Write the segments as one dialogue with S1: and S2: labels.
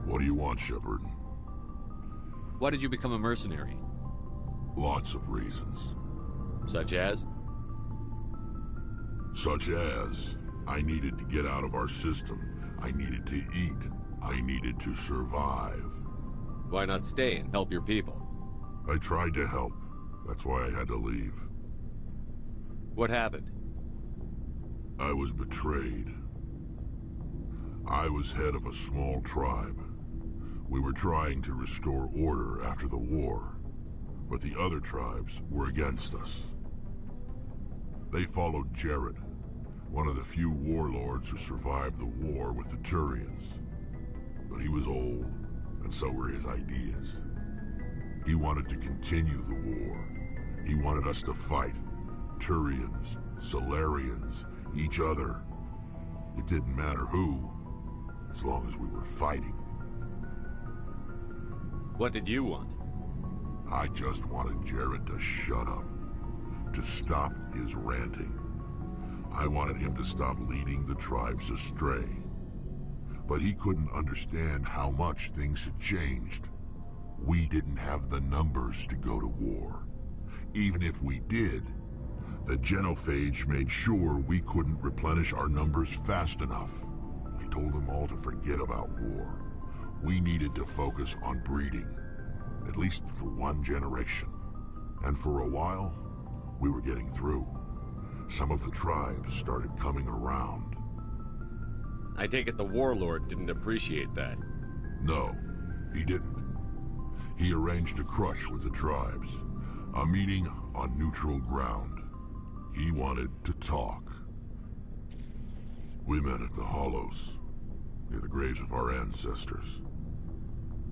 S1: What do you want, Shepard?
S2: Why did you become a mercenary?
S1: Lots of reasons.
S2: Such as?
S1: Such as, I needed to get out of our system. I needed to eat. I needed to survive.
S2: Why not stay and help your people?
S1: I tried to help. That's why I had to leave.
S2: What happened?
S1: I was betrayed. I was head of a small tribe. We were trying to restore order after the war, but the other tribes were against us. They followed Jared, one of the few warlords who survived the war with the Turians. But he was old, and so were his ideas. He wanted to continue the war. He wanted us to fight. Turians, Solarians, each other. It didn't matter who, as long as we were fighting.
S2: What did you want?
S1: I just wanted Jared to shut up, to stop his ranting. I wanted him to stop leading the tribes astray. But he couldn't understand how much things had changed. We didn't have the numbers to go to war. Even if we did, the genophage made sure we couldn't replenish our numbers fast enough. I told them all to forget about war. We needed to focus on breeding, at least for one generation. And for a while, we were getting through. Some of the tribes started coming around.
S2: I take it the warlord didn't appreciate that.
S1: No, he didn't. He arranged a crush with the tribes, a meeting on neutral ground. He wanted to talk. We met at the Hollows, near the graves of our ancestors.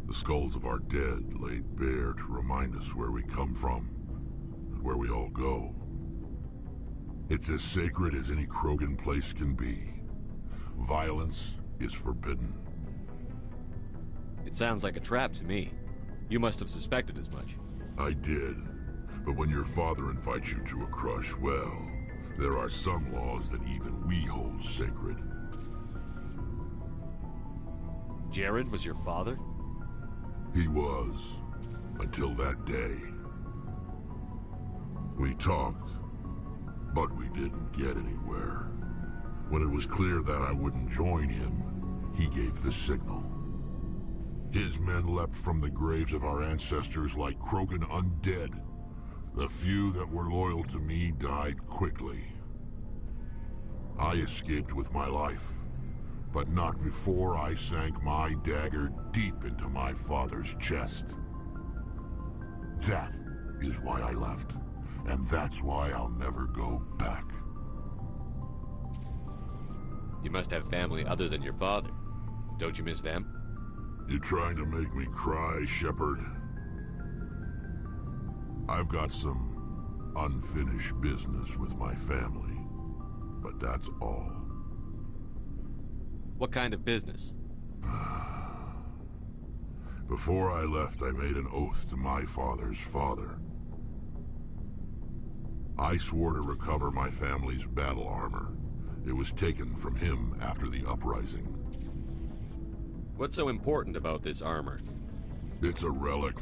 S1: The skulls of our dead laid bare to remind us where we come from, and where we all go. It's as sacred as any Krogan place can be. Violence is forbidden.
S2: It sounds like a trap to me. You must have suspected as much.
S1: I did. But when your father invites you to a crush, well, there are some laws that even we hold sacred.
S2: Jared was your father?
S1: He was, until that day. We talked, but we didn't get anywhere. When it was clear that I wouldn't join him, he gave the signal. His men leapt from the graves of our ancestors like Krogan undead. The few that were loyal to me died quickly. I escaped with my life, but not before I sank my dagger deep into my father's chest. That is why I left, and that's why I'll never go back.
S2: You must have family other than your father. Don't you miss them?
S1: You trying to make me cry, Shepard? I've got some unfinished business with my family, but that's all.
S2: What kind of business?
S1: Before I left, I made an oath to my father's father. I swore to recover my family's battle armor. It was taken from him after the uprising.
S2: What's so important about this armor?
S1: It's a relic.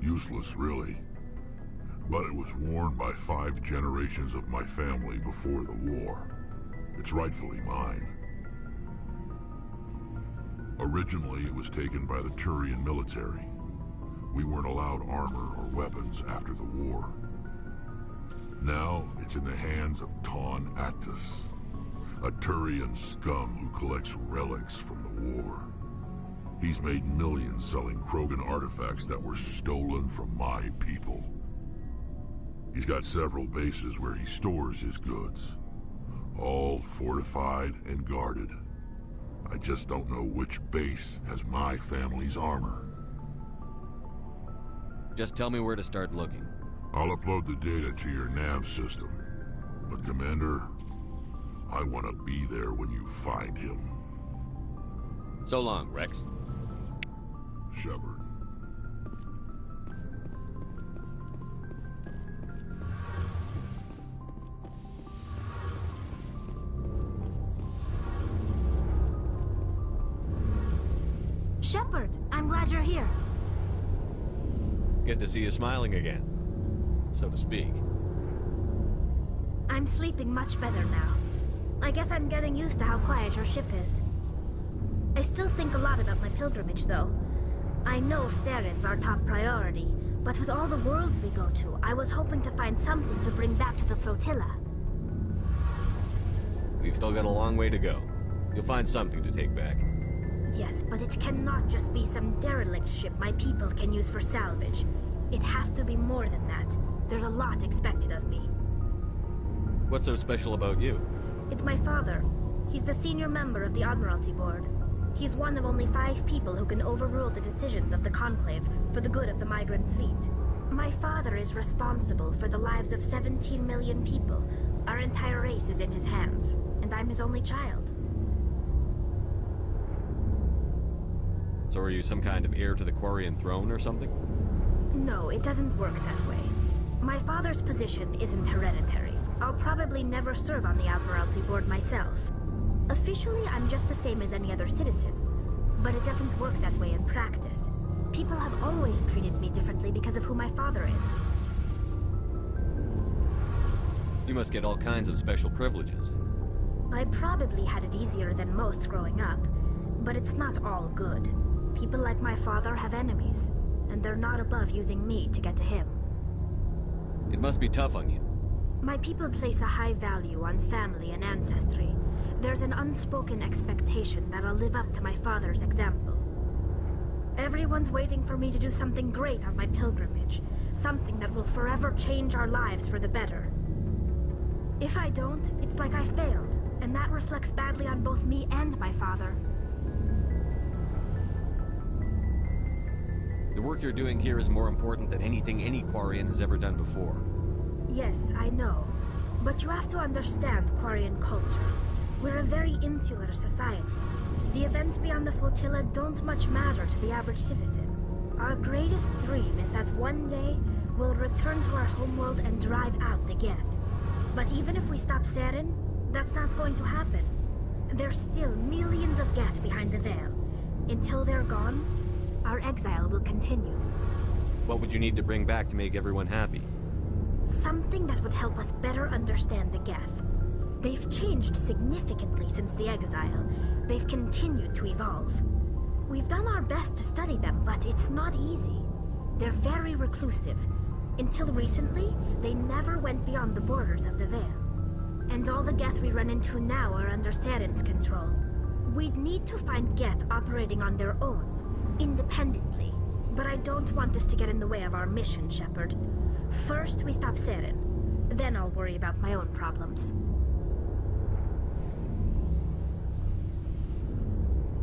S1: Useless, really. But it was worn by 5 generations of my family before the war. It's rightfully mine. Originally, it was taken by the Turian military. We weren't allowed armor or weapons after the war. Now, it's in the hands of Ton Actus, a Turian scum who collects relics from the war. He's made millions selling Krogan artifacts that were stolen from my people. He's got several bases where he stores his goods, all fortified and guarded. I just don't know which base has my family's armor.
S2: Just tell me where to start looking.
S1: I'll upload the data to your nav system. But Commander, I want to be there when you find him.
S2: So long, Rex.
S1: Shepard.
S3: Shepard, I'm glad you're here.
S2: Good to see you smiling again, so to speak.
S3: I'm sleeping much better now. I guess I'm getting used to how quiet your ship is. I still think a lot about my pilgrimage, though. I know Starin's our top priority, but with all the worlds we go to, I was hoping to find something to bring back to the flotilla.
S2: We've still got a long way to go. You'll find something to take back.
S3: Yes, but it cannot just be some derelict ship my people can use for salvage. It has to be more than that. There's a lot expected of me.
S2: What's so special about you?
S3: It's my father. He's the senior member of the Admiralty Board. He's one of only 5 people who can overrule the decisions of the Conclave for the good of the migrant fleet. My father is responsible for the lives of 17 million people. Our entire race is in his hands, and I'm his only child.
S2: So are you some kind of heir to the Quarian throne or something?
S3: No, it doesn't work that way. My father's position isn't hereditary. I'll probably never serve on the Admiralty Board myself. Officially, I'm just the same as any other citizen. But it doesn't work that way in practice. People have always treated me differently because of who my father is.
S2: You must get all kinds of special privileges.
S3: I probably had it easier than most growing up, but it's not all good. People like my father have enemies, and they're not above using me to get to him.
S2: It must be tough on you.
S3: My people place a high value on family and ancestry. There's an unspoken expectation that I'll live up to my father's example. Everyone's waiting for me to do something great on my pilgrimage, something that will forever change our lives for the better. If I don't, it's like I failed, and that reflects badly on both me and my father.
S2: The work you're doing here is more important than anything any Quarian has ever done before.
S3: Yes, I know. But you have to understand Quarian culture. We're a very insular society. The events beyond the flotilla don't much matter to the average citizen. Our greatest dream is that one day we'll return to our homeworld and drive out the Geth. But even if we stop Saren, that's not going to happen. There's still millions of Geth behind the veil. Until they're gone, our exile will continue.
S2: What would you need to bring back to make everyone happy?
S3: Something that would help us better understand the Geth. They've changed significantly since the exile. They've continued to evolve. We've done our best to study them, but it's not easy. They're very reclusive. Until recently, they never went beyond the borders of the Veil. And all the Geth we run into now are under Saren's control. We'd need to find Geth operating on their own, independently. But I don't want this to get in the way of our mission, Shepard. First, we stop Saren. Then I'll worry about my own problems.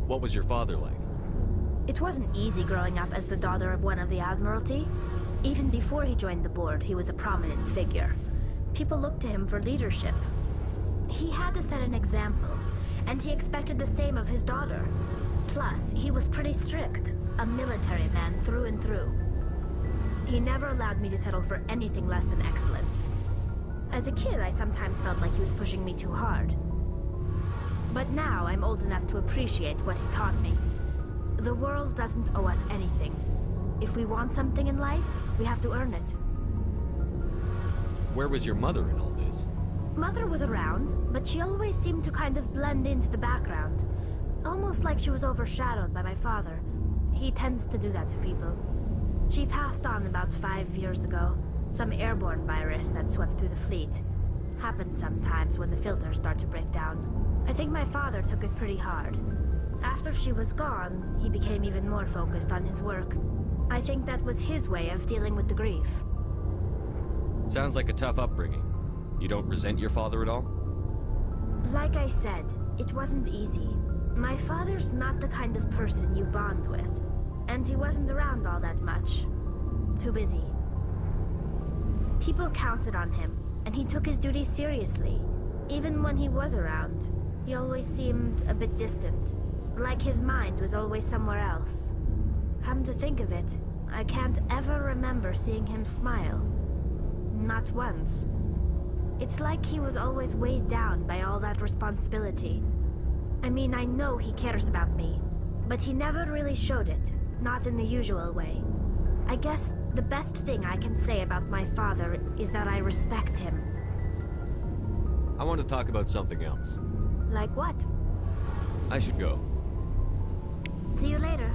S2: What was your father like?
S3: It wasn't easy growing up as the daughter of one of the Admiralty. Even before he joined the board, he was a prominent figure. People looked to him for leadership. He had to set an example, and he expected the same of his daughter. Plus, he was pretty strict, a military man through and through. He never allowed me to settle for anything less than excellence. As a kid, I sometimes felt like he was pushing me too hard. But now I'm old enough to appreciate what he taught me. The world doesn't owe us anything. If we want something in life, we have to earn it.
S2: Where was your mother in all this?
S3: Mother was around, but she always seemed to kind of blend into the background. Almost like she was overshadowed by my father. He tends to do that to people. She passed on about 5 years ago. Some airborne virus that swept through the fleet. Happens sometimes when the filters start to break down. I think my father took it pretty hard. After she was gone, he became even more focused on his work. I think that was his way of dealing with the grief.
S2: Sounds like a tough upbringing. You don't resent your father at all?
S3: Like I said, it wasn't easy. My father's not the kind of person you bond with. And he wasn't around all that much. Too busy. People counted on him, and he took his duties seriously. Even when he was around, he always seemed a bit distant. Like his mind was always somewhere else. Come to think of it, I can't ever remember seeing him smile. Not once. It's like he was always weighed down by all that responsibility. I mean, I know he cares about me, but he never really showed it. Not in the usual way. I guess the best thing I can say about my father is that I respect him.
S2: I want to talk about something else.
S3: Like what?
S2: I should go.
S3: See you later.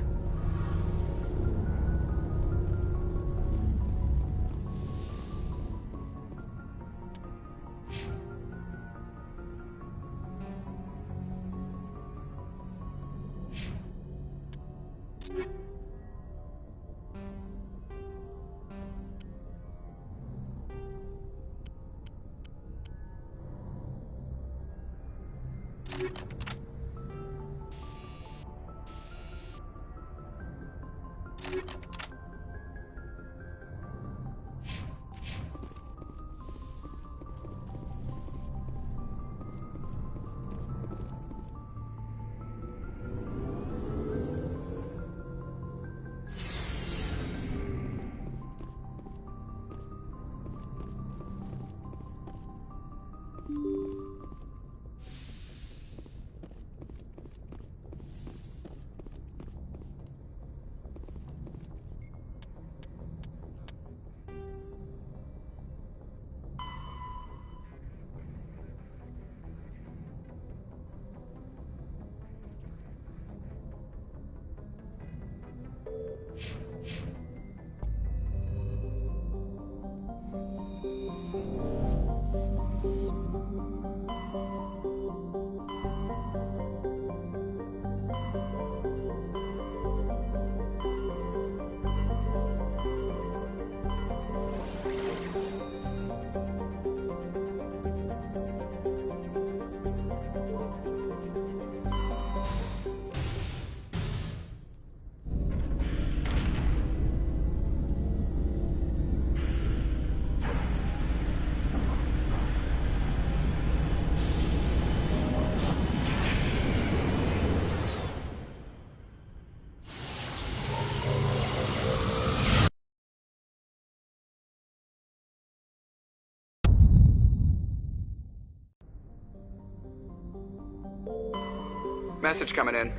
S4: Message coming in.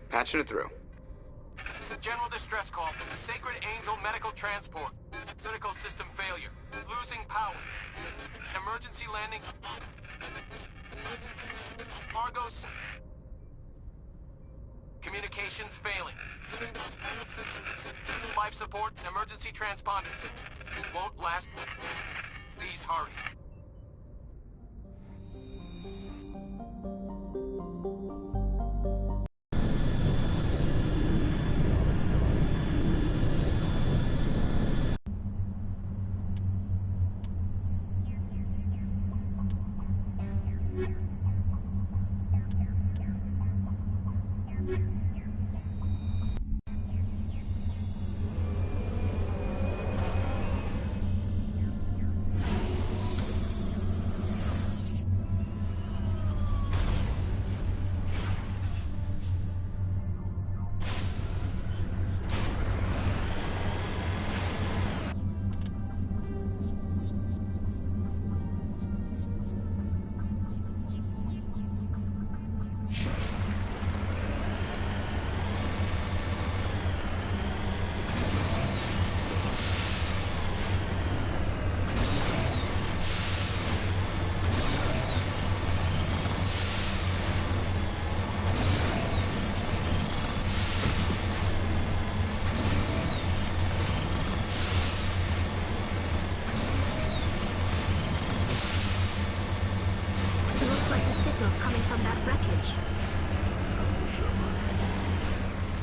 S4: Patching it through.
S5: General distress call from the Sacred Angel Medical Transport. Critical system failure. Losing power. Emergency landing. Argos. Communications failing. Life support and emergency transponder. Won't last. Please hurry.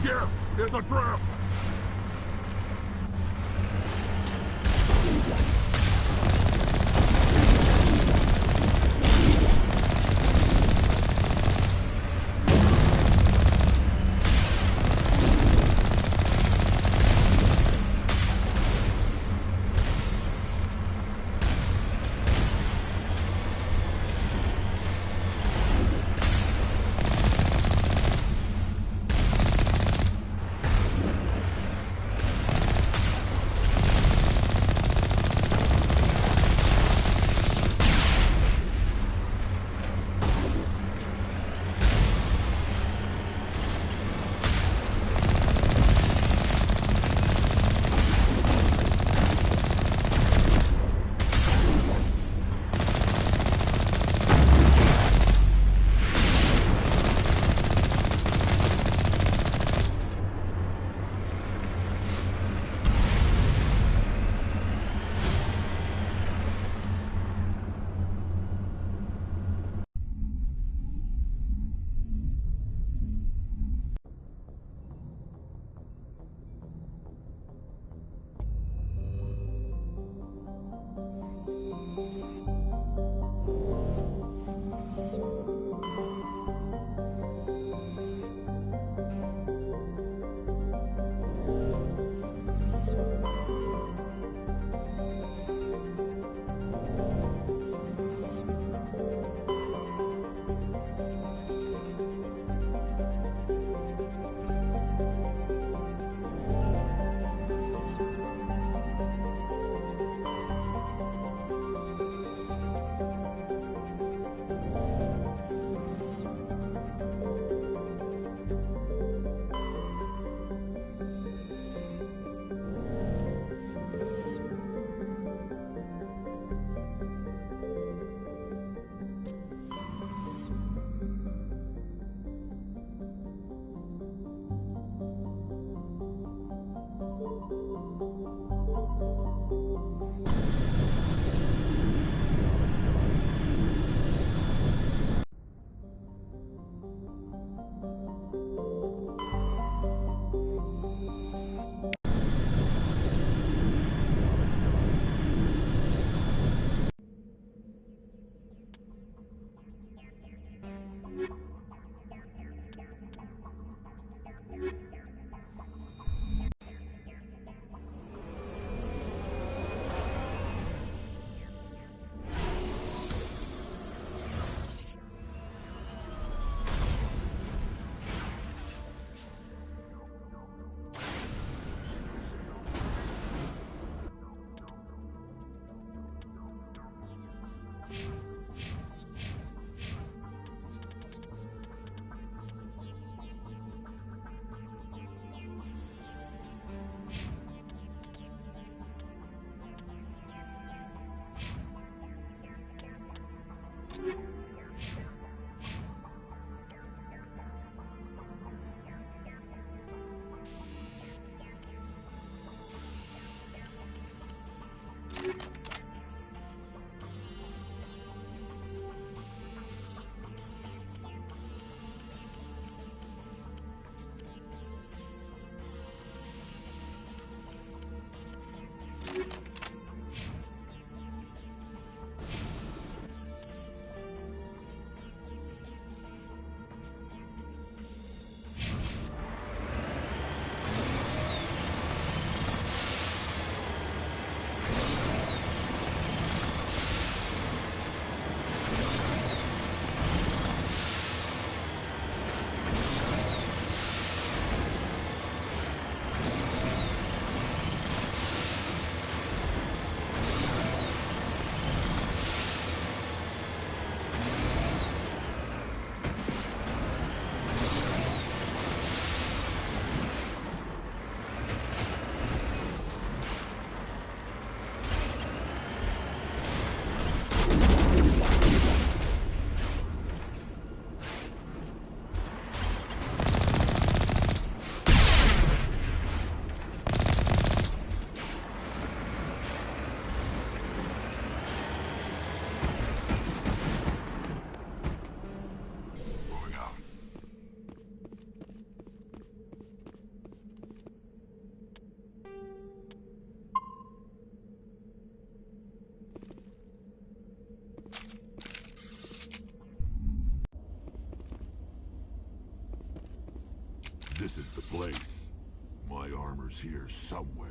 S1: Here! There's a trap! place. My armor's here somewhere.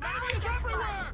S5: Enemies everywhere!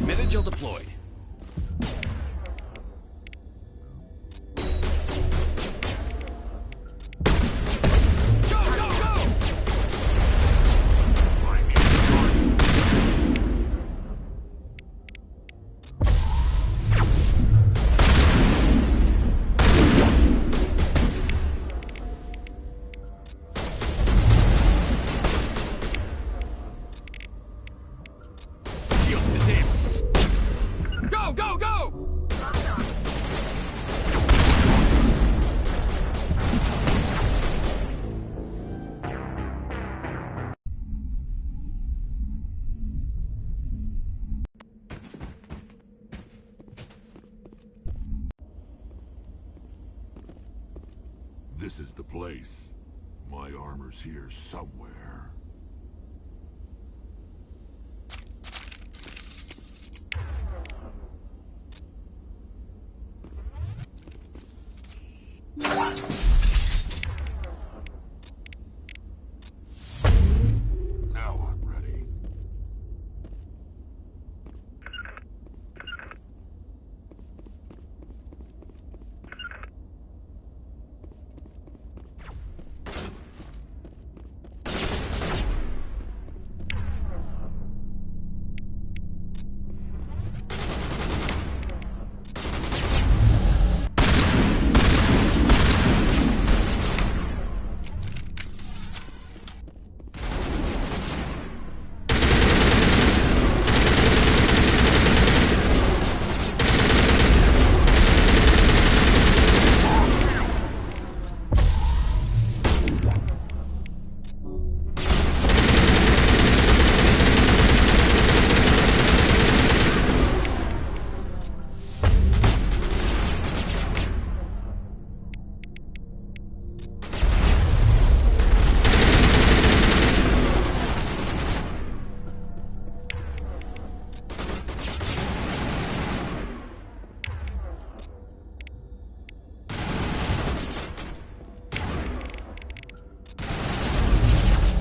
S6: Vigil deployed.
S1: This is the place. My armor's here somewhere. Now I'm ready.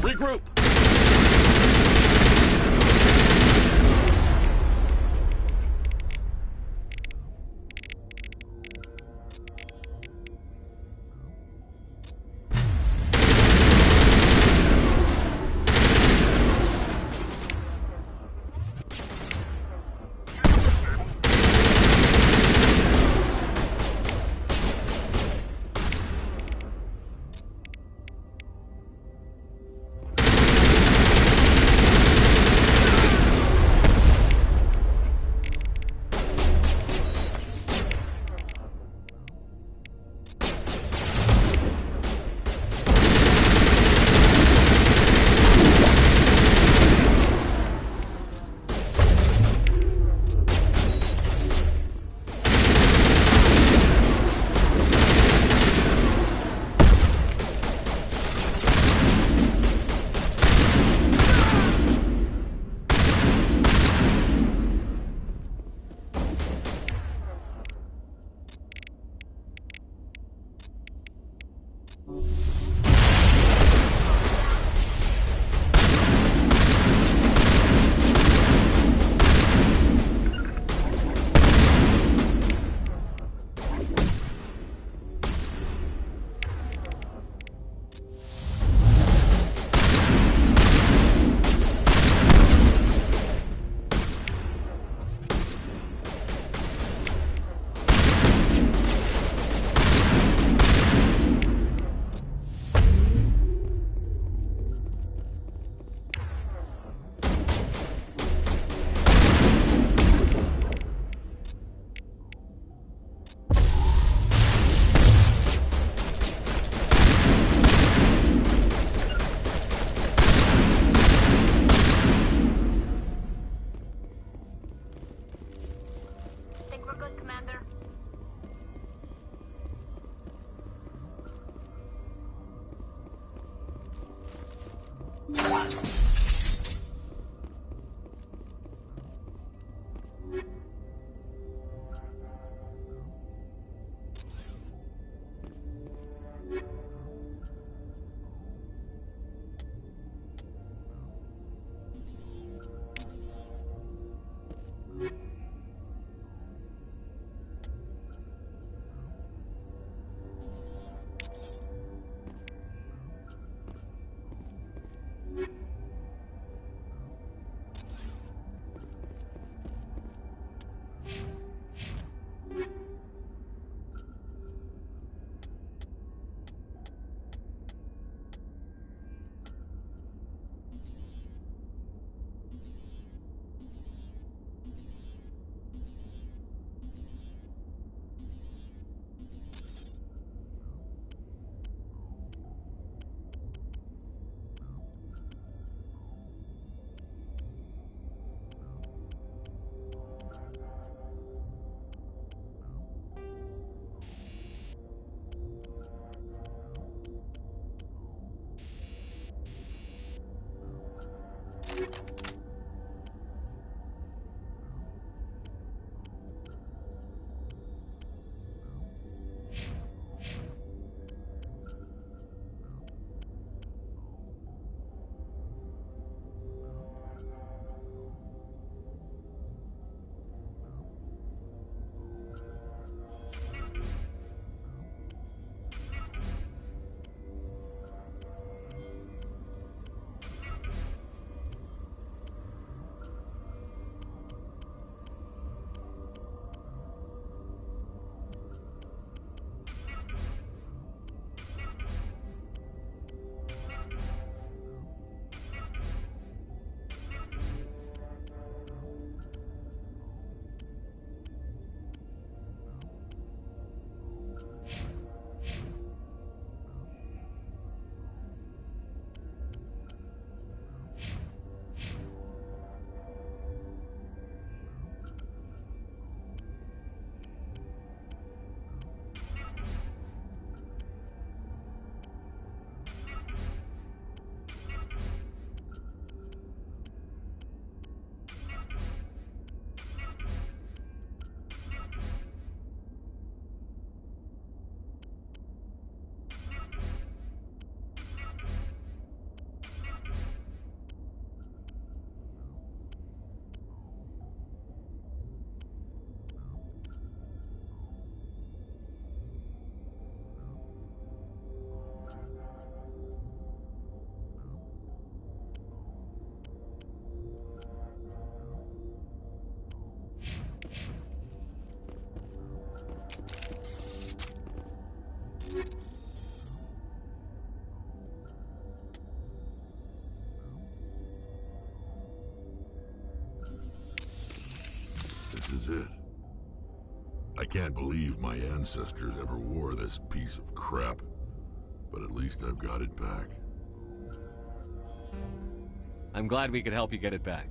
S6: Regroup!
S3: Think we're good, Commander?
S1: This is it. I can't believe my ancestors ever wore this piece of crap, but at least I've got it back.
S2: I'm glad we could help you get it back.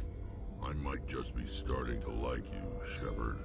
S1: I might just be starting to like you, Shepard.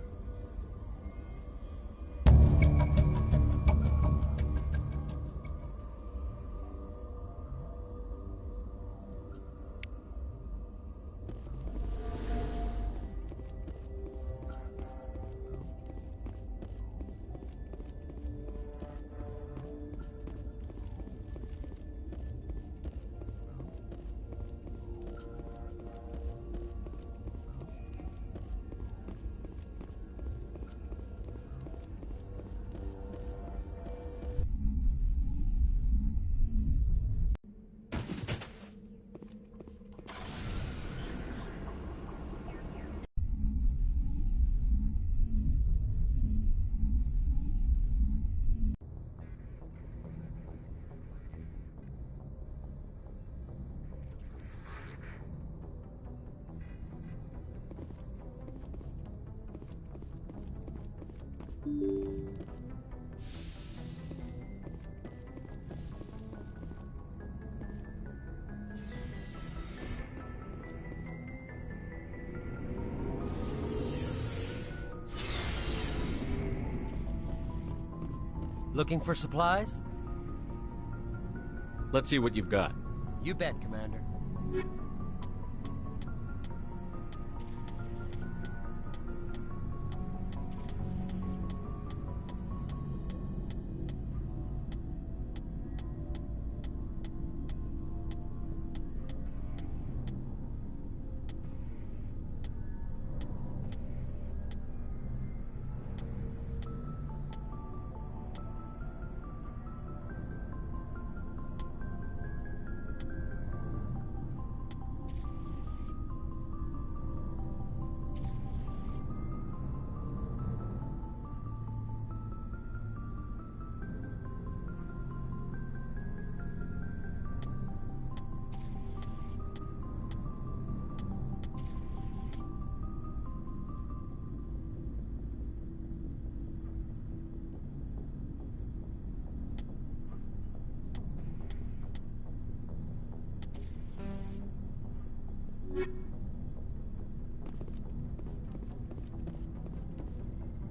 S6: Looking for supplies?
S2: Let's see what you've got.
S6: You bet, Commander.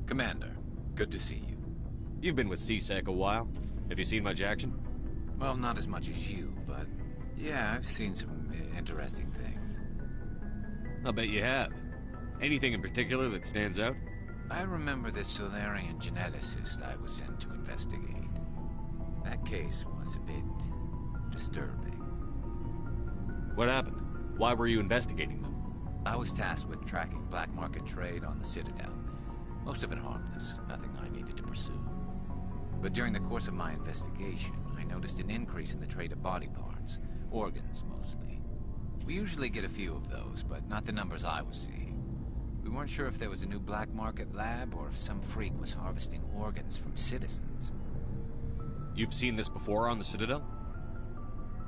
S7: Commander, good to see you.
S2: You've been with CSEC a while. Have you seen much action?
S7: Well, not as much as you, but yeah, I've seen some interesting things.
S2: I'll bet you have. Anything in particular that stands out?
S7: I remember this Solarian geneticist I was sent to investigate. That case was a bit disturbing.
S2: What happened? Why were you investigating them?
S7: I was tasked with tracking black market trade on the Citadel. Most of it harmless, nothing I needed to pursue. But during the course of my investigation, I noticed an increase in the trade of body parts, organs mostly. We usually get a few of those, but not the numbers I was seeing. We weren't sure if there was a new black market lab or if some freak was harvesting organs from citizens.
S2: You've seen this before on the Citadel?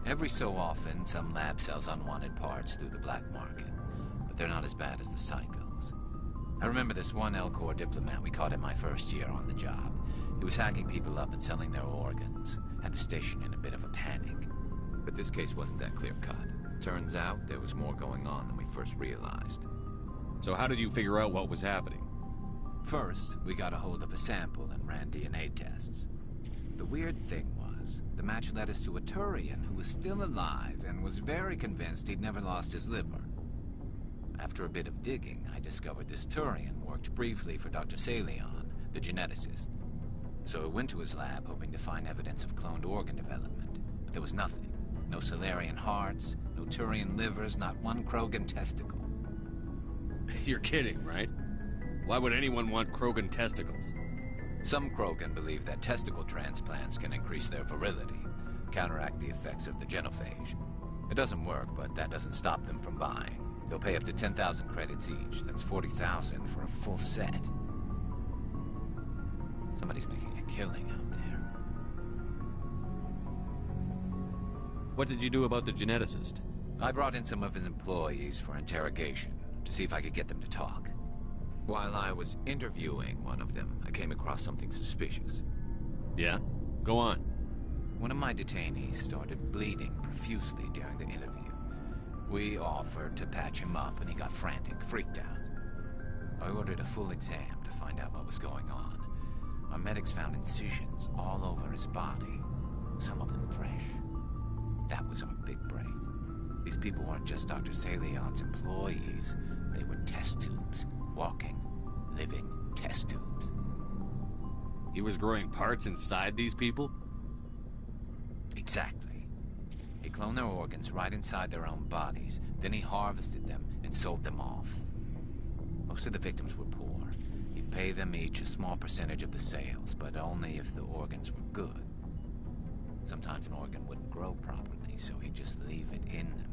S7: Every so often, some lab sells unwanted parts through the black market, but they're not as bad as the psychos. I remember this one L-Corps diplomat we caught in my first year on the job. He was hacking people up and selling their organs. Had the station in a bit of a panic. But this case wasn't that clear-cut. Turns out there was more going on than we first realized.
S2: So how did you figure out what was happening?
S7: First, we got a hold of a sample and ran DNA tests. The weird thing was, the match led us to a Turian who was still alive and was very convinced he'd never lost his liver. After a bit of digging, I discovered this Turian worked briefly for Dr. Salion, the geneticist. So I went to his lab hoping to find evidence of cloned organ development, but there was nothing. No Solarian hearts, no Turian livers, not one Krogan testicle.
S2: You're kidding, right? Why would anyone want Krogan testicles?
S7: Some Krogan believe that testicle transplants can increase their virility, counteract the effects of the genophage. It doesn't work, but that doesn't stop them from buying. They'll pay up to 10,000 credits each. That's 40,000 for a full set. Somebody's making a killing out there.
S2: What did you do about the geneticist?
S7: I brought in some of his employees for interrogation, to see if I could get them to talk. While I was interviewing one of them, I came across something suspicious.
S2: Yeah? Go on.
S7: One of my detainees started bleeding profusely during the interview. We offered to patch him up and he got frantic, freaked out. I ordered a full exam to find out what was going on. Our medics found incisions all over his body, some of them fresh. That was our big break. These people weren't just Dr. Salion's employees. They were test tubes, walking, living test tubes.
S2: He was growing parts inside these people?
S7: Exactly. He cloned their organs right inside their own bodies. Then he harvested them and sold them off. Most of the victims were poor. He'd pay them each a small percentage of the sales, but only if the organs were good. Sometimes an organ wouldn't grow properly, so he'd just leave it in them.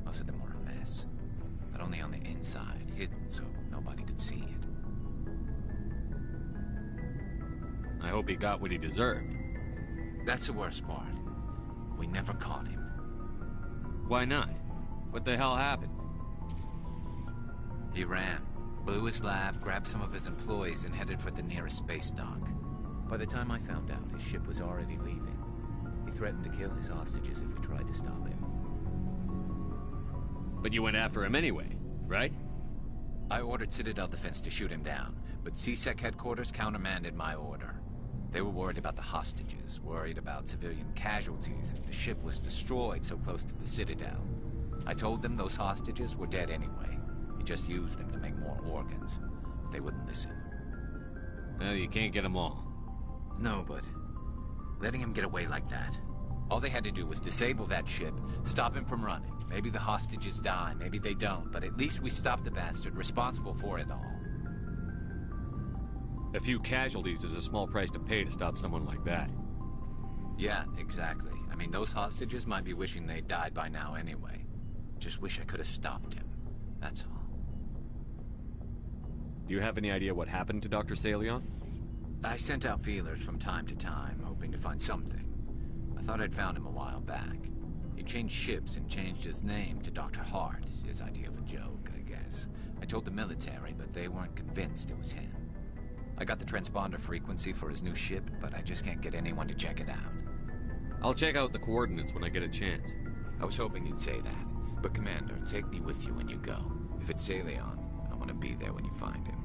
S7: Most of them were a mess, but only on the inside, hidden so nobody could see it.
S2: I hope he got what he deserved.
S7: That's the worst part. We never caught him.
S2: Why not? What the hell happened?
S7: He ran, blew his lab, grabbed some of his employees, and headed for the nearest space dock. By the time I found out, his ship was already leaving. He threatened to kill his hostages if we tried to stop him.
S2: But you went after him anyway, right?
S7: I ordered Citadel Defense to shoot him down, but CSEC headquarters countermanded my order. They were worried about the hostages, worried about civilian casualties if the ship was destroyed so close to the Citadel. I told them those hostages were dead anyway. He just used them to make more organs. They wouldn't listen.
S2: Well, you can't get them all.
S7: No, but letting him get away like that. All they had to do was disable that ship, stop him from running. Maybe the hostages die, maybe they don't, but at least we stopped the bastard responsible for it all.
S2: A few casualties is a small price to pay to stop someone like that.
S7: Yeah, exactly. I mean, those hostages might be wishing they'd died by now anyway. Just wish I could have stopped him. That's all.
S2: Do you have any idea what happened to Dr. Salion?
S7: I sent out feelers from time to time, hoping to find something. I thought I'd found him a while back. He changed ships and changed his name to Dr. Hart, his idea of a joke, I guess. I told the military, but they weren't convinced it was him. I got the transponder frequency for his new ship, but I just can't get anyone to check it out.
S2: I'll check out the coordinates when I get a chance.
S7: I was hoping you'd say that. But Commander, take me with you when you go. If it's Salion, I want to be there when you find him.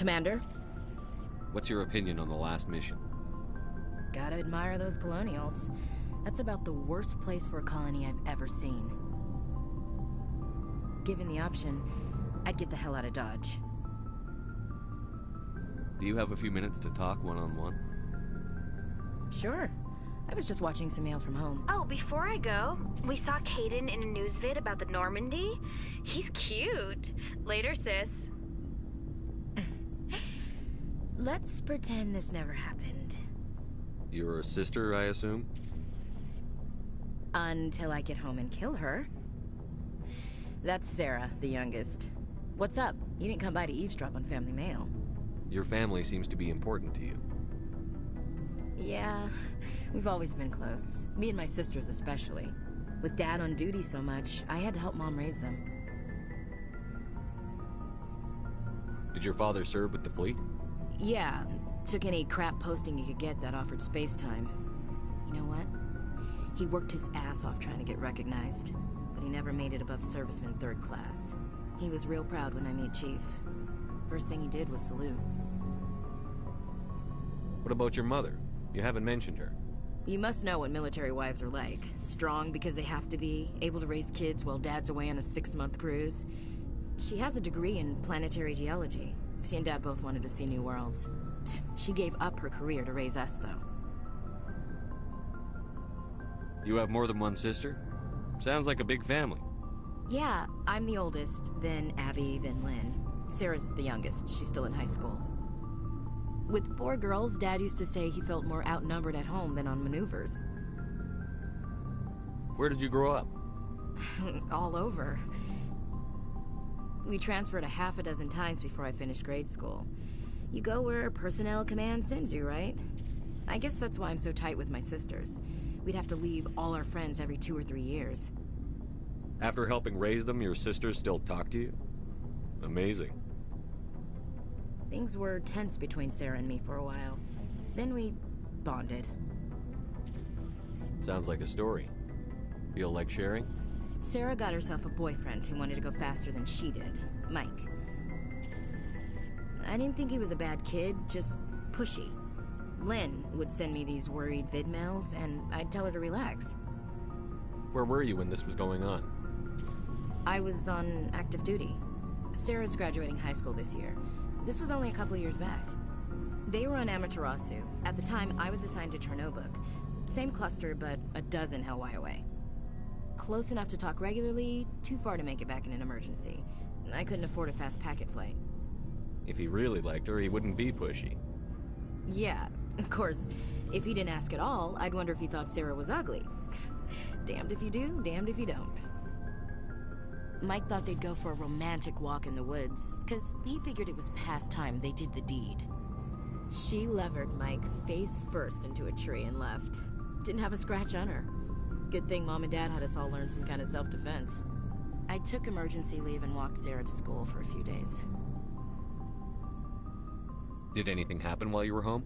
S8: Commander?
S2: What's your opinion on the last mission?
S8: Gotta admire those colonials. That's about the worst place for a colony I've ever seen. Given the option, I'd get the hell out of Dodge.
S2: Do you have a few minutes to talk one-on-one?
S8: Sure. I was just watching some mail from home.
S3: Oh, before I go, we saw Caden in a news vid about the Normandy. He's cute. Later, sis.
S8: Let's pretend this never happened.
S2: Your sister, I assume?
S8: Until I get home and kill her. That's Sarah, the youngest. What's up? You didn't come by to eavesdrop on family mail.
S2: Your family seems to be important to you.
S8: Yeah, we've always been close. Me and my sisters especially. With Dad on duty so much, I had to help Mom raise them.
S2: Did your father serve with the fleet?
S8: Yeah, took any crap posting he could get that offered space time. You know what? He worked his ass off trying to get recognized, but he never made it above serviceman 3rd class. He was real proud when I met Chief. First thing he did was salute.
S2: What about your mother? You haven't mentioned her.
S8: You must know what military wives are like. Strong because they have to be, able to raise kids while Dad's away on a 6-month cruise. She has a degree in planetary geology. She and Dad both wanted to see new worlds. She gave up her career to raise us, though.
S2: You have more than one sister? Sounds like a big family.
S8: Yeah, I'm the oldest, then Abby, then Lynn. Sarah's the youngest. She's still in high school. With 4 girls, Dad used to say he felt more outnumbered at home than on maneuvers.
S2: Where did you grow up?
S8: All over. We transferred a half a dozen times before I finished grade school. You go where personnel command sends you, right? I guess that's why I'm so tight with my sisters. We'd have to leave all our friends every 2 or 3 years.
S2: After helping raise them, your sisters still talk to you? Amazing.
S8: Things were tense between Sarah and me for a while. Then we bonded.
S2: Sounds like a story. Feel like sharing?
S8: Sarah got herself a boyfriend who wanted to go faster than she did, Mike. I didn't think he was a bad kid, just pushy. Lynn would send me these worried vid mails, and I'd tell her to relax.
S2: Where were you when this was going on?
S8: I was on active duty. Sarah's graduating high school this year. This was only a couple years back. They were on Amaterasu. At the time, I was assigned to Chernobog. Same cluster, but a dozen Hellwire away. Close enough to talk regularly, too far to make it back in an emergency. I couldn't afford a fast packet flight.
S2: If he really liked her, he wouldn't be pushy.
S8: Yeah, of course. If he didn't ask at all, I'd wonder if he thought Sarah was ugly. Damned if you do, damned if you don't. Mike thought they'd go for a romantic walk in the woods, because he figured it was past time they did the deed. She levered Mike face first into a tree and left. Didn't have a scratch on her. Good thing Mom and Dad had us all learn some kind of self-defense. I took emergency leave and walked Sarah to school for a few days.
S2: Did anything happen while you were home?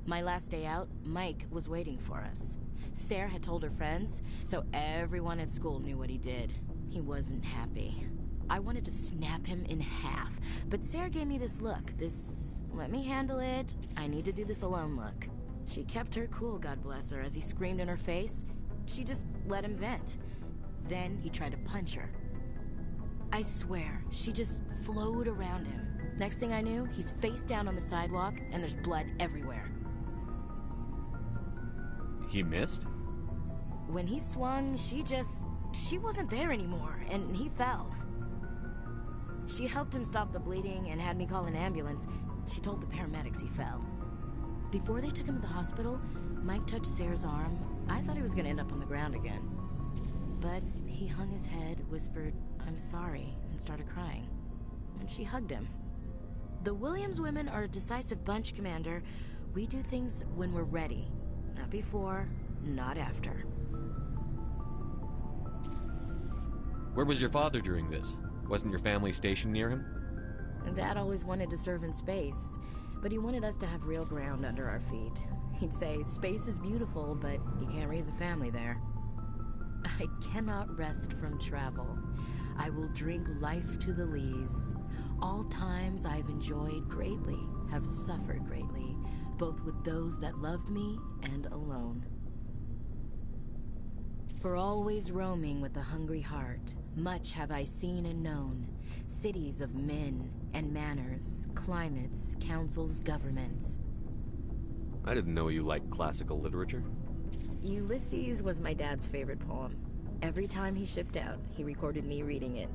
S8: My last day out, Mike was waiting for us. Sarah had told her friends, so everyone at school knew what he did. He wasn't happy. I wanted to snap him in half, but Sarah gave me this look, this let me handle it, I need to do this alone look. She kept her cool, God bless her, as he screamed in her face. She just let him vent. Then he tried to punch her. I swear, she just flowed around him. Next thing I knew, he's face down on the sidewalk, and there's blood everywhere.
S2: He missed?
S8: When he swung, she wasn't there anymore, and he fell. She helped him stop the bleeding and had me call an ambulance. She told the paramedics he fell. Before they took him to the hospital, Mike touched Sarah's arm. I thought he was gonna end up on the ground again. But he hung his head, whispered, "I'm sorry," and started crying. And she hugged him. The Williams women are a decisive bunch, Commander. We do things when we're ready. Not before, not after.
S2: Where was your father during this? Wasn't your family stationed near him?
S8: Dad always wanted to serve in space, but he wanted us to have real ground under our feet. He'd say, space is beautiful, but you can't raise a family there. I cannot rest from travel. I will drink life to the lees. All times I've enjoyed greatly, have suffered greatly, both with those that loved me and alone. For always roaming with a hungry heart, much have I seen and known, cities of men and manners, climates, councils, governments.
S2: I didn't know you liked classical literature.
S8: Ulysses was my dad's favorite poem. Every time he shipped out, he recorded me reading it.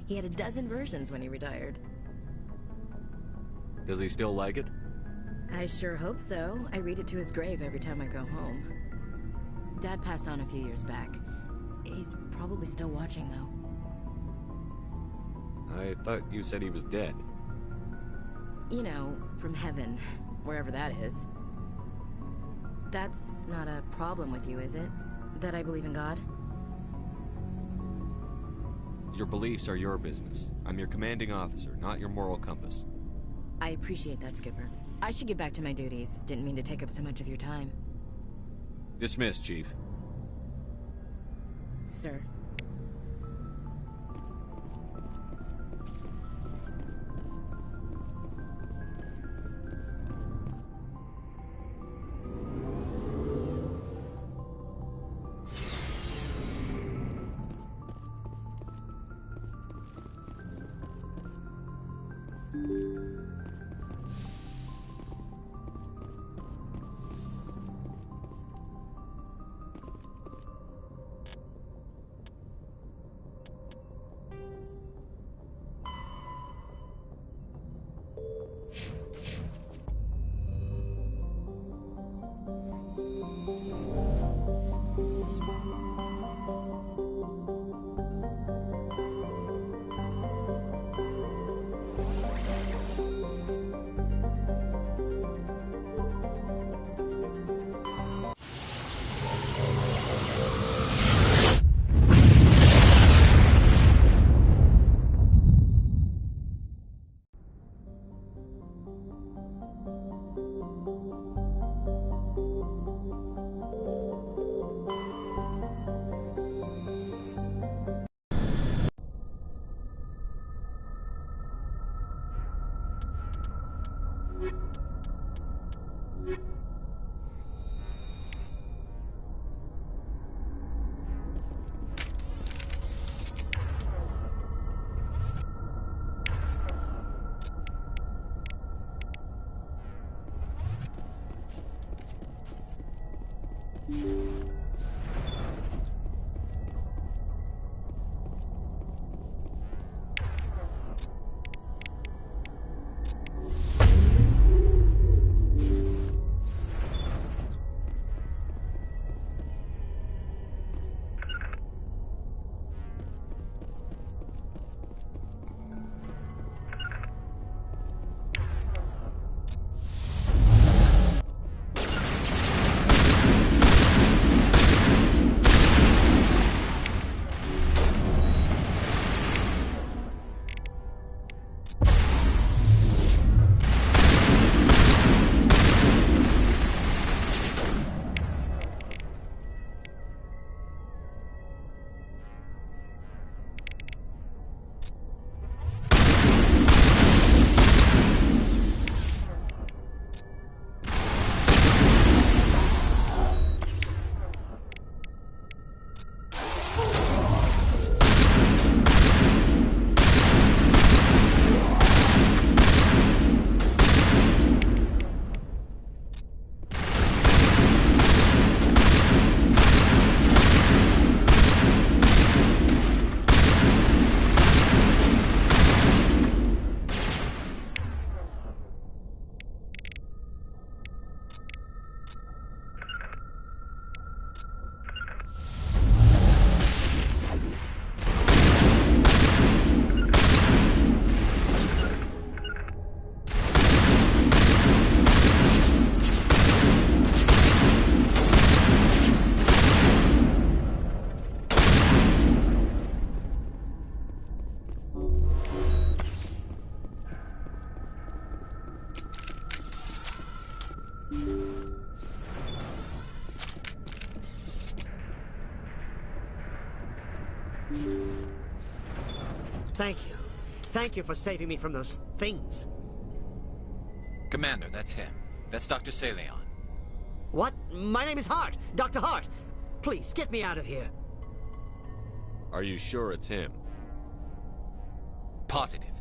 S8: He had a dozen versions when he retired.
S2: Does he still like it?
S8: I sure hope so. I read it to his grave every time I go home. Dad passed on a few years back. He's probably still watching, though.
S2: I thought you said he was dead.
S8: You know, from heaven, wherever that is. That's not a problem with you, is it? That I believe in God?
S2: Your beliefs are your business. I'm your commanding officer, not your moral compass.
S8: I appreciate that, Skipper. I should get back to my duties. Didn't mean to take up so much of your time.
S2: Dismissed, Chief.
S8: Sir.
S9: Thank you. Thank you for saving me from those things.
S7: Commander, that's him. That's Dr. Saleon.
S9: What? My name is Hart. Dr. Hart. Please, get me out of here.
S2: Are you sure it's him?
S7: Positive.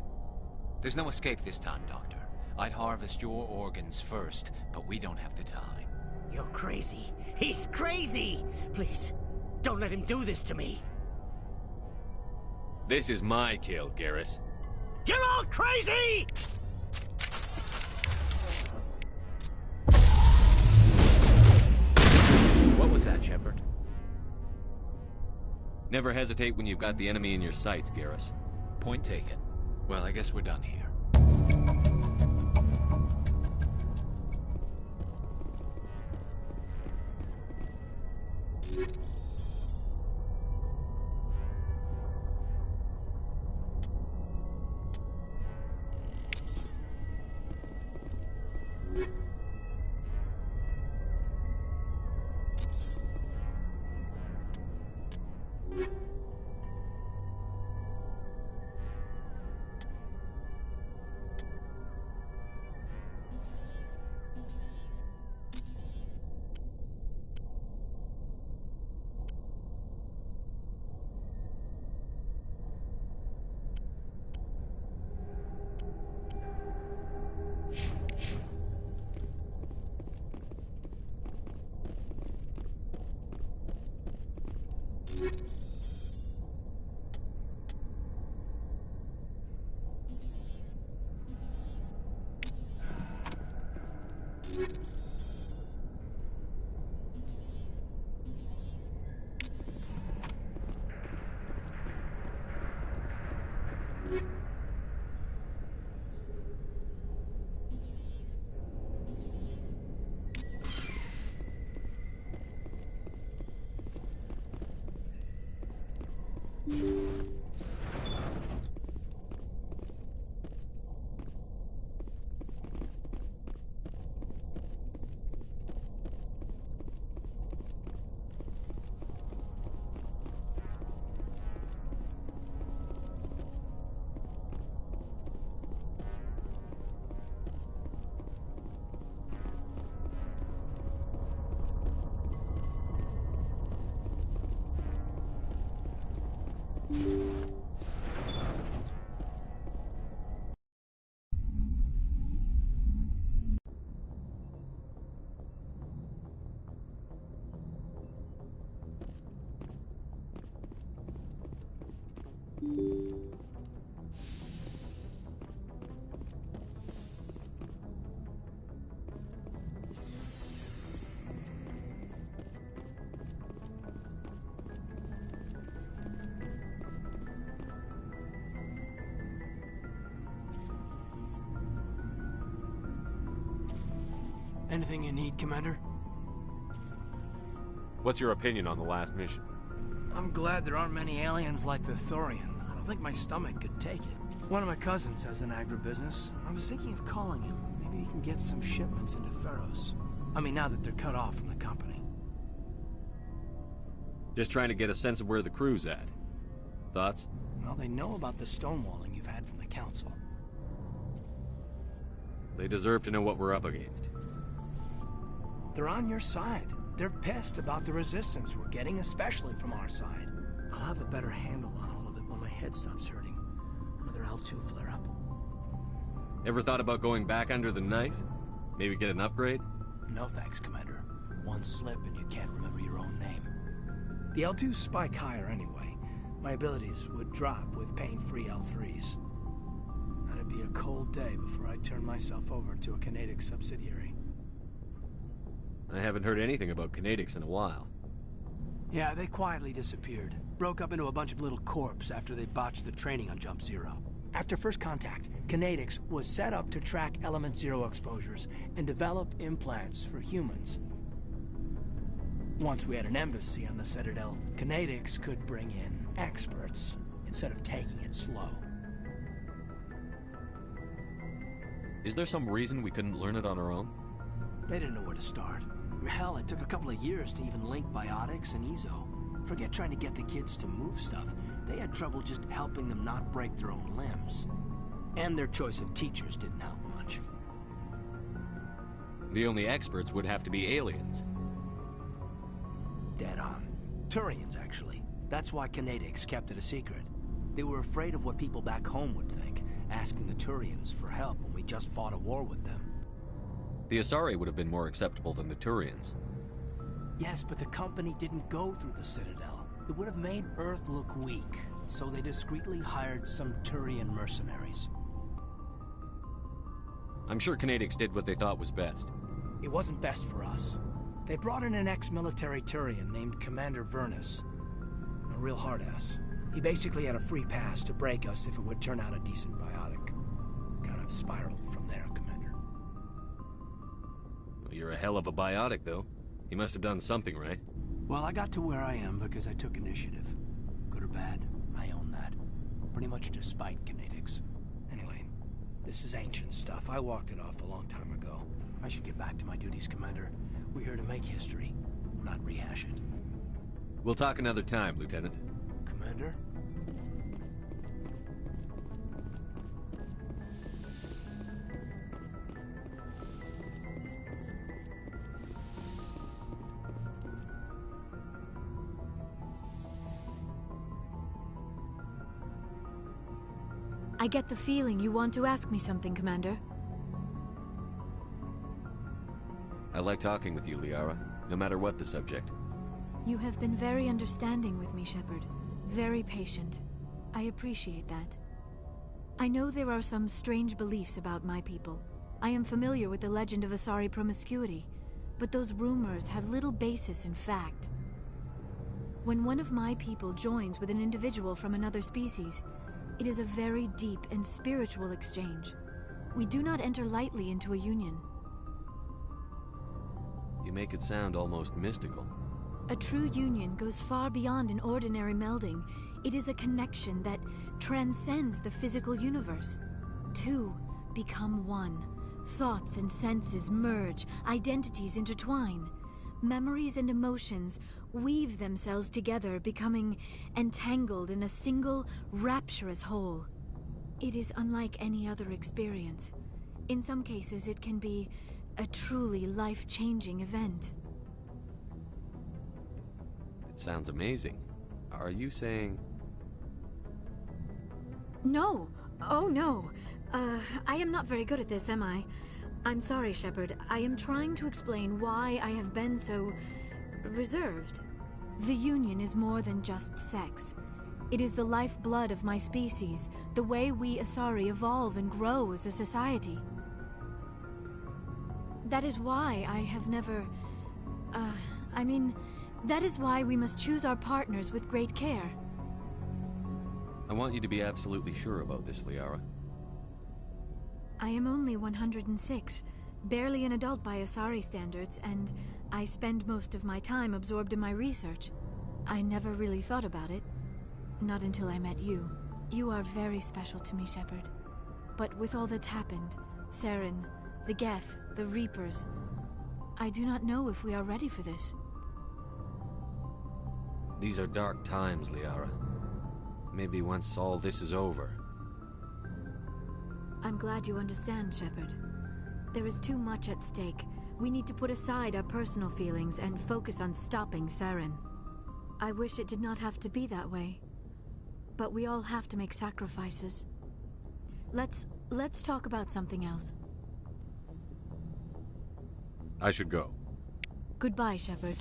S7: There's no escape this time, Doctor. I'd harvest your organs first, but we don't have the time.
S9: You're crazy. He's crazy! Please, don't let him do this to me.
S2: This is my kill, Garrus.
S9: You're all crazy!
S7: What was that, Shepard?
S2: Never hesitate when you've got the enemy in your sights, Garrus.
S7: Point taken. Well, I guess we're done here.
S5: Anything you need, Commander?
S2: What's your opinion on the last mission?
S5: I'm glad there aren't many aliens like the Thorian. I don't think my stomach could take it. One of my cousins has an agribusiness. I was thinking of calling him. Maybe he can get some shipments into Pharos. I mean, now that they're cut off from the company.
S2: Just trying to get a sense of where the crew's at. Thoughts?
S5: Well, they know about the stonewalling you've had from the Council.
S2: They deserve to know what we're up against.
S5: They're on your side. They're pissed about the resistance we're getting, especially from our side. I'll have a better handle on all of it when my head stops hurting. Another L2 flare-up.
S2: Ever thought about going back under the knife? Maybe get an upgrade?
S5: No thanks, Commander. One slip and you can't remember your own name. The L2s spike higher anyway. My abilities would drop with pain-free L3s. That'd be a cold day before I turn myself over to a Canadic subsidiary.
S2: I haven't heard anything about Canadics in a while.
S5: Yeah, they quietly disappeared. Broke up into a bunch of little corps after they botched the training on Jump Zero. After first contact, Canadics was set up to track Element Zero exposures and develop implants for humans. Once we had an embassy on the Citadel, Canadics could bring in experts instead of taking it slow.
S2: Is there some reason we couldn't learn it on our own?
S5: They didn't know where to start. Hell, it took a couple of years to even link biotics and Ezo. Forget trying to get the kids to move stuff. They had trouble just helping them not break their own limbs. And their choice of teachers didn't help much.
S2: The only experts would have to be aliens.
S5: Dead on. Turians, actually. That's why Canadics kept it a secret. They were afraid of what people back home would think, asking the Turians for help when we just fought a war with them.
S2: The Asari would have been more acceptable than the Turians.
S5: Yes, but the company didn't go through the Citadel. It would have made Earth look weak, so they discreetly hired some Turian mercenaries.
S2: I'm sure Canadics did what they thought was best.
S5: It wasn't best for us. They brought in an ex-military Turian named Commander Vernus. A real hard-ass. He basically had a free pass to break us if it would turn out a decent biotic. Kind of spiraled from there, Commander.
S2: Well, you're a hell of a biotic, though. He must have done something right.
S5: Well, I got to where I am because I took initiative. Good or bad, I own that. Pretty much despite Canadics. Anyway, this is ancient stuff. I walked it off a long time ago. I should get back to my duties, Commander. We're here to make history, not rehash it.
S2: We'll talk another time, Lieutenant.
S5: Commander?
S10: I get the feeling you want to ask me something, Commander.
S2: I like talking with you, Liara, no matter what the subject.
S10: You have been very understanding with me, Shepard. Very patient. I appreciate that. I know there are some strange beliefs about my people. I am familiar with the legend of Asari promiscuity, but those rumors have little basis in fact. When one of my people joins with an individual from another species, it is a very deep and spiritual exchange. We do not enter lightly into a union.
S2: You make it sound almost mystical.
S10: A true union goes far beyond an ordinary melding. It is a connection that transcends the physical universe. Two become one. Thoughts and senses merge, identities intertwine. Memories and emotions weave themselves together, becoming entangled in a single, rapturous whole. It is unlike any other experience. In some cases, it can be a truly life-changing event.
S2: It sounds amazing. Are you saying...
S10: No. Oh, no. I am not very good at this, am I? I'm sorry, Shepard. I am trying to explain why I have been so... reserved. The Union is more than just sex. It is the lifeblood of my species, the way we Asari evolve and grow as a society. That is why I have never... that is why we must choose our partners with great care.
S2: I want you to be absolutely sure about this, Liara.
S10: I am only 106. Barely an adult by Asari standards, and I spend most of my time absorbed in my research. I never really thought about it. Not until I met you. You are very special to me, Shepard. But with all that's happened, Saren, the Geth, the Reapers, I do not know if we are ready for this.
S2: These are dark times, Liara. Maybe once all this is over.
S10: I'm glad you understand, Shepard. There is too much at stake. We need to put aside our personal feelings and focus on stopping Saren. I wish it did not have to be that way. But we all have to make sacrifices. Let's talk about something else.
S2: I should go.
S10: Goodbye, Shepard.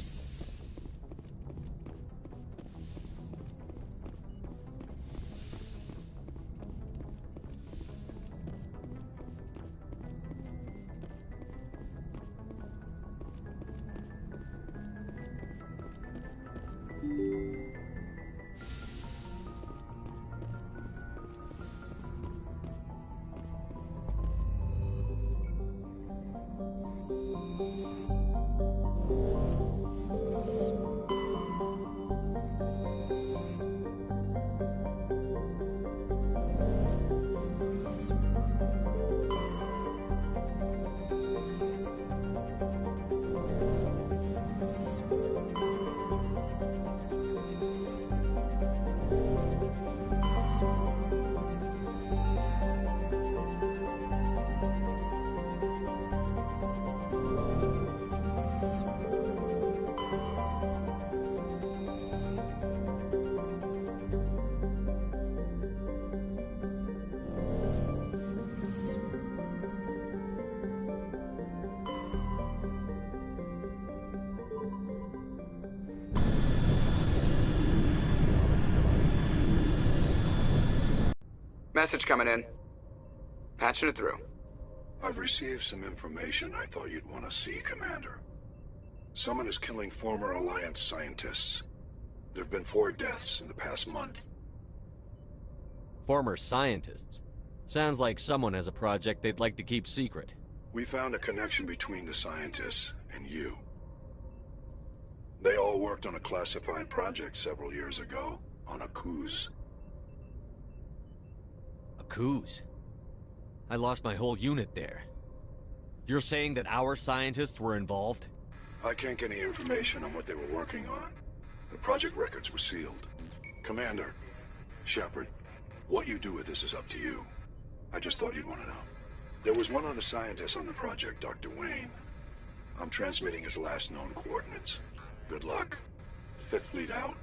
S4: Message coming in. Patching it through.
S11: I've received some information I thought you'd want to see, Commander. Someone is killing former Alliance scientists. There have been 4 deaths in the past month.
S2: Former scientists? Sounds like someone has a project they'd like to keep secret.
S11: We found a connection between the scientists and you. They all worked on a classified project several years ago, on a cruise.
S2: Coups. I lost my whole unit there. You're saying that our scientists were involved?
S11: I can't get any information on what they were working on. The project records were sealed. Commander, Shepard, what you do with this is up to you. I just thought you'd want to know. There was one other scientist on the project, Dr. Wayne. I'm transmitting his last known coordinates. Good luck. 5th Fleet out.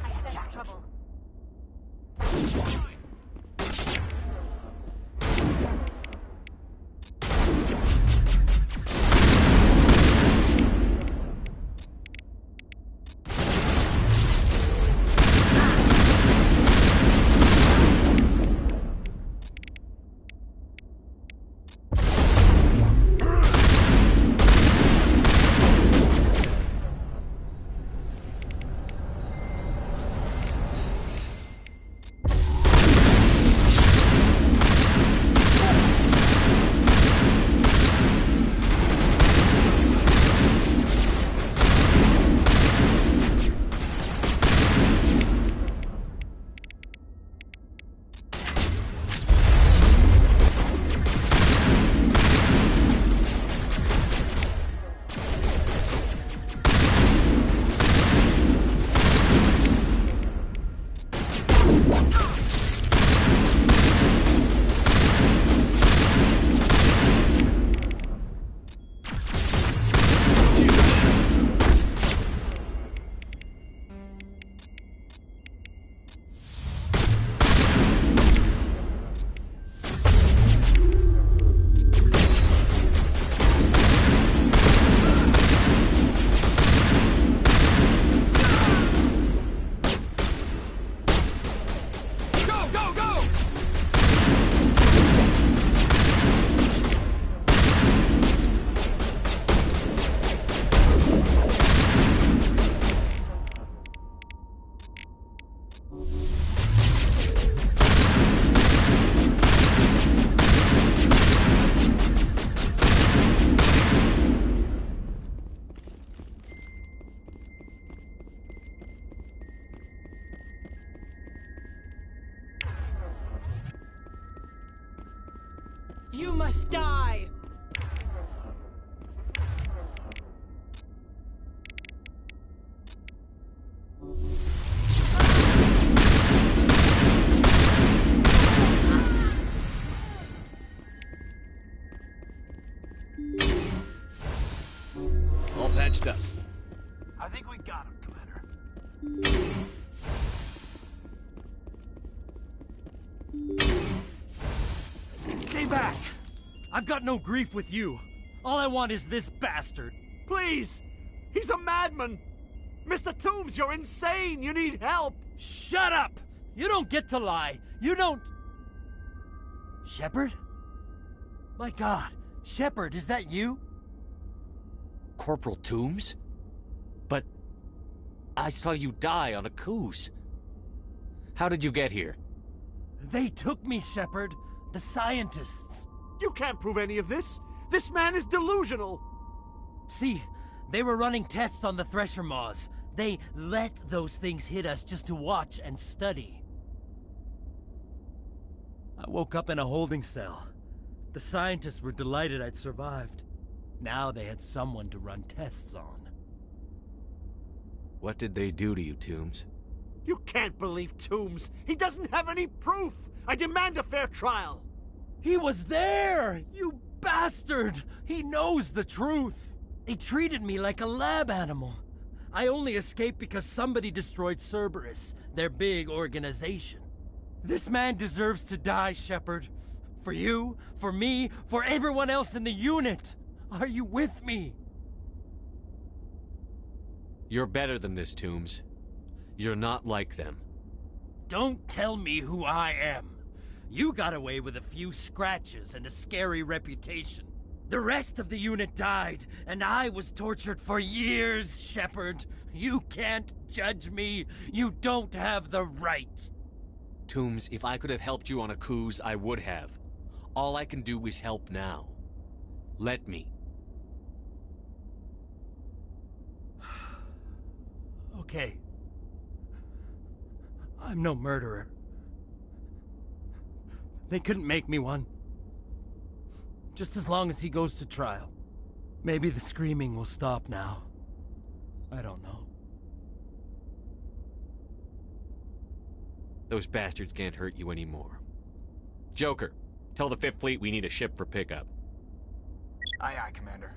S10: I sense trouble.
S9: You must die!
S2: All patched up.
S5: I think we got him, Commander.
S9: Stay back! I've got no grief with you. All I want is this bastard.
S12: Please! He's a madman! Mr. Toombs, you're insane! You need help!
S9: Shut up! You don't get to lie. You don't... Shepard? My God, Shepard, is that you?
S2: Corporal Toombs? But I saw you die on a cruise. How did you get here?
S9: They took me, Shepard. The scientists.
S12: You can't prove any of this! This man is delusional!
S9: See, they were running tests on the Thresher Maws. They let those things hit us just to watch and study. I woke up in a holding cell. The scientists were delighted I'd survived. Now they had someone to run tests on.
S2: What did they do to you, Toombs?
S12: You can't believe Toombs! He doesn't have any proof! I demand a fair trial!
S9: He was there! You bastard! He knows the truth! They treated me like a lab animal. I only escaped because somebody destroyed Cerberus, their big organization. This man deserves to die, Shepard. For you, for me, for everyone else in the unit. Are you with me?
S2: You're better than this, Toombs. You're not like them.
S9: Don't tell me who I am. You got away with a few scratches and a scary reputation. The rest of the unit died, and I was tortured for years, Shepard. You can't judge me. You don't have the right.
S2: Toombs, if I could have helped you on a cruise, I would have. All I can do is help now. Let me.
S9: Okay. I'm no murderer. They couldn't make me one. Just as long as he goes to trial. Maybe the screaming will stop now. I don't know.
S2: Those bastards can't hurt you anymore. Joker, Tell the Fifth Fleet we need a ship for pickup.
S12: Aye, aye, Commander.